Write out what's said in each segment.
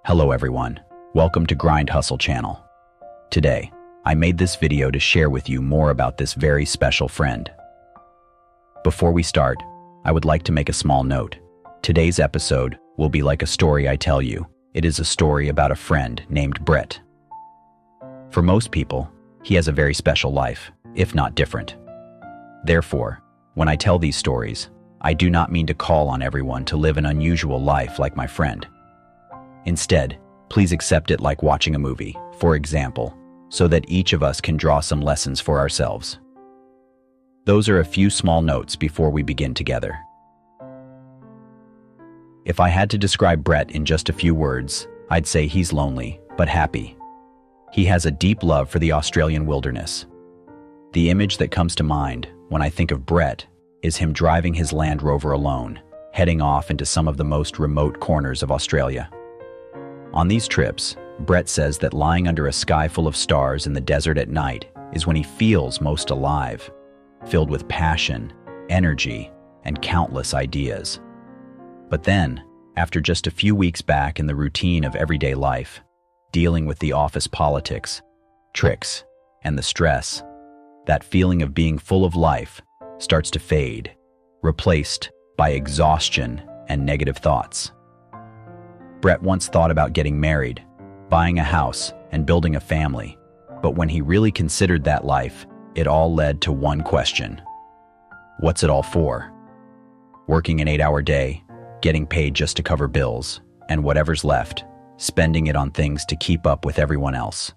Hello everyone, welcome to Grind Hustle channel. Today, I made this video to share with you more about this very special friend. Before we start, I would like to make a small note. Today's episode will be like a story I tell you. It is a story about a friend named Brett. For most people, he has a very special life, if not different. Therefore, when I tell these stories, I do not mean to call on everyone to live an unusual life like my friend. Instead, please accept it like watching a movie, for example, so that each of us can draw some lessons for ourselves. Those are a few small notes before we begin together. If I had to describe Brett in just a few words, I'd say he's lonely, but happy. He has a deep love for the Australian wilderness. The image that comes to mind when I think of Brett is him driving his Land Rover alone, heading off into some of the most remote corners of Australia. On these trips, Brett says that lying under a sky full of stars in the desert at night is when he feels most alive, filled with passion, energy, and countless ideas. But then, after just a few weeks back in the routine of everyday life, dealing with the office politics, tricks, and the stress, that feeling of being full of life starts to fade, replaced by exhaustion and negative thoughts. Brett once thought about getting married, buying a house, and building a family, but when he really considered that life, it all led to one question. What's it all for? Working an 8-hour day, getting paid just to cover bills, and whatever's left, spending it on things to keep up with everyone else.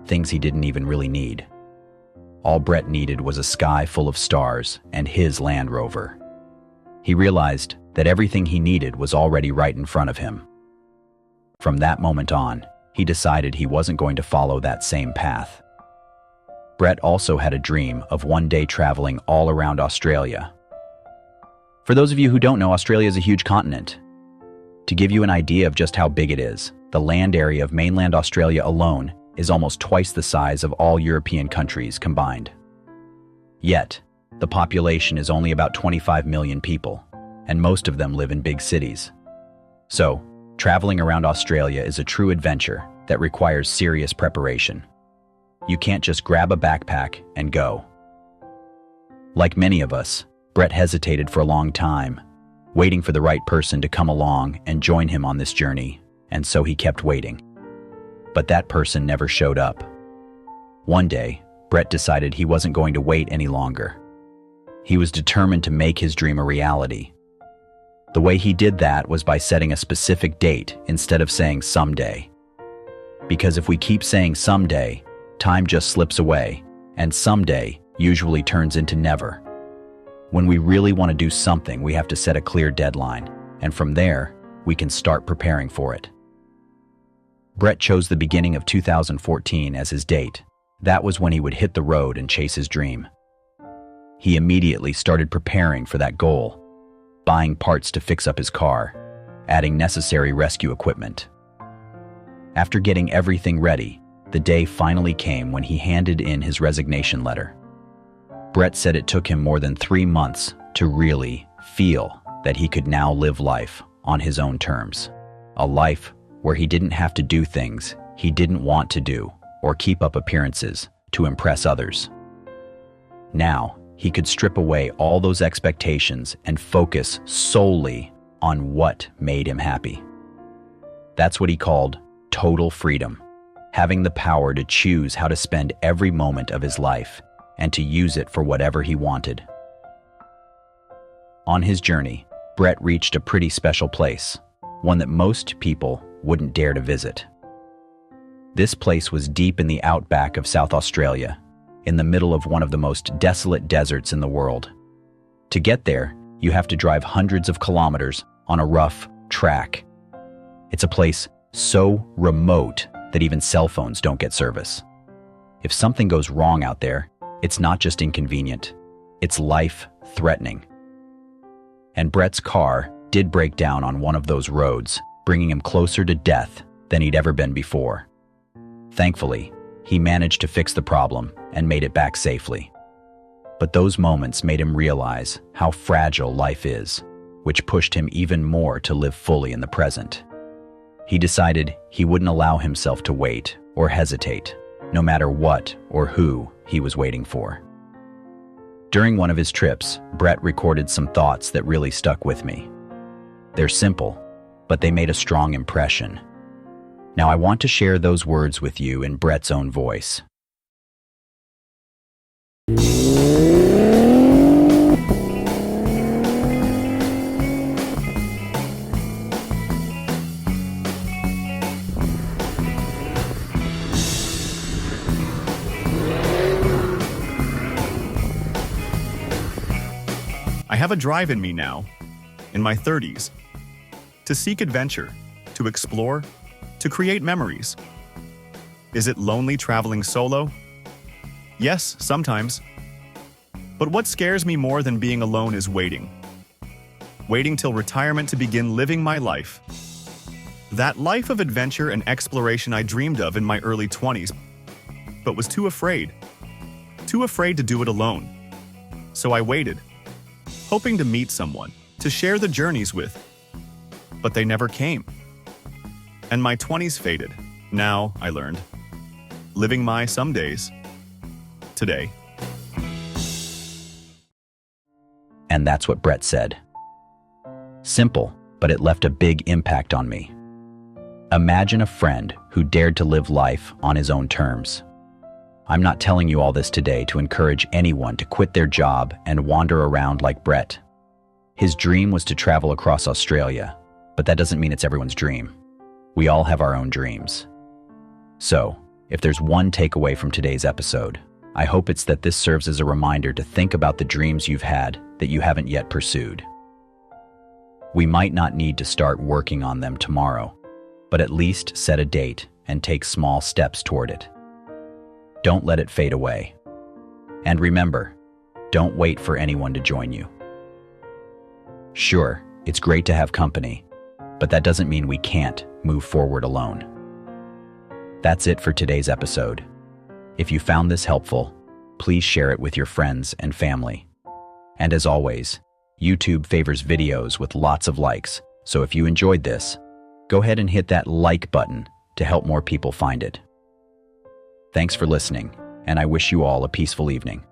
Things he didn't even really need. All Brett needed was a sky full of stars and his Land Rover. He realized that everything he needed was already right in front of him. From that moment on, he decided he wasn't going to follow that same path. Brett also had a dream of one day traveling all around Australia. For those of you who don't know, Australia is a huge continent. To give you an idea of just how big it is, the land area of mainland Australia alone is almost twice the size of all European countries combined. Yet, the population is only about 25 million people, and most of them live in big cities. So, traveling around Australia is a true adventure that requires serious preparation. You can't just grab a backpack and go. Like many of us, Brett hesitated for a long time, waiting for the right person to come along and join him on this journey, and so he kept waiting. But that person never showed up. One day, Brett decided he wasn't going to wait any longer. He was determined to make his dream a reality. The way he did that was by setting a specific date instead of saying someday. Because if we keep saying someday, time just slips away, and someday usually turns into never. When we really want to do something, we have to set a clear deadline, and from there, we can start preparing for it. Brett chose the beginning of 2014 as his date. That was when he would hit the road and chase his dream. He immediately started preparing for that goal, buying parts to fix up his car, adding necessary rescue equipment. After getting everything ready, the day finally came when he handed in his resignation letter. Brett said it took him more than 3 months to really feel that he could now live life on his own terms. A life where he didn't have to do things he didn't want to do or keep up appearances to impress others. Now, he could strip away all those expectations and focus solely on what made him happy. That's what he called total freedom, having the power to choose how to spend every moment of his life and to use it for whatever he wanted. On his journey, Brett reached a pretty special place, one that most people wouldn't dare to visit. This place was deep in the outback of South Australia, in the middle of one of the most desolate deserts in the world. To get there, you have to drive hundreds of kilometers on a rough track. It's a place so remote that even cell phones don't get service. If something goes wrong out there, it's not just inconvenient, it's life-threatening. And Brett's car did break down on one of those roads, bringing him closer to death than he'd ever been before. Thankfully, he managed to fix the problem and made it back safely. But those moments made him realize how fragile life is, which pushed him even more to live fully in the present. He decided he wouldn't allow himself to wait or hesitate, no matter what or who he was waiting for. During one of his trips, Brett recorded some thoughts that really stuck with me. They're simple, but they made a strong impression. Now I want to share those words with you in Brett's own voice. I have a drive in me now, in my 30s, to seek adventure, to explore, to create memories. Is it lonely traveling solo? Yes, sometimes. But what scares me more than being alone is waiting. Waiting till retirement to begin living my life. That life of adventure and exploration I dreamed of in my early 20s, but was too afraid. Too afraid to do it alone. So I waited, hoping to meet someone, to share the journeys with. But they never came. And my 20s faded. Now, I learned, living my some days, today. And that's what Brett said. Simple, but it left a big impact on me. Imagine a friend who dared to live life on his own terms. I'm not telling you all this today to encourage anyone to quit their job and wander around like Brett. His dream was to travel across Australia, but that doesn't mean it's everyone's dream. We all have our own dreams. So, if there's one takeaway from today's episode, I hope it's that this serves as a reminder to think about the dreams you've had that you haven't yet pursued. We might not need to start working on them tomorrow, but at least set a date and take small steps toward it. Don't let it fade away. And remember, don't wait for anyone to join you. Sure, it's great to have company, but that doesn't mean we can't move forward alone. That's it for today's episode. If you found this helpful, please share it with your friends and family. And as always, YouTube favors videos with lots of likes, so if you enjoyed this, go ahead and hit that like button to help more people find it. Thanks for listening, and I wish you all a peaceful evening.